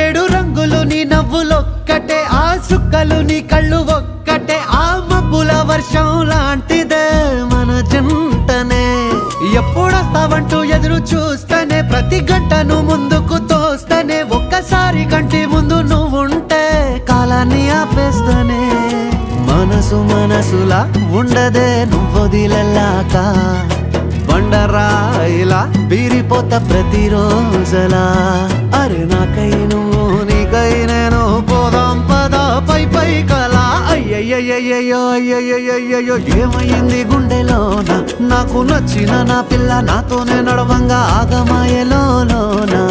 ఏడు రంగులు నీ నవ్వులొక్కటే, ఆ సుక్కలు నీ కళ్ళు ఒక్కటే, ఆ మబ్బుల వర్షం లాంటిదే మన జంటనే. ఎప్పుడొస్తావంటూ ఎదురు చూస్తేనే, ప్రతి గంటను ముందుకు తోస్తేనే, ఒక్కసారి కంటి ముందు నువ్వుంటే కాలాన్ని ఆపేస్తేనే. మనసు మనసులా ఉండదే నువ్వొదిలెళ్ళాక, బండరాయిలా బీరిపోత ప్రతిరోజలా. అరే నాకై నువ్వు నీకై నేను, పోదాం పదా పై పై కలా. అయ్యయ్యయ్యో అయ్యయ్యయ్యో ఏమైంది గుండెలోన, నాకు నచ్చిన నా పిల్ల నాతోనే నడవంగా ఆగమాయలోనా.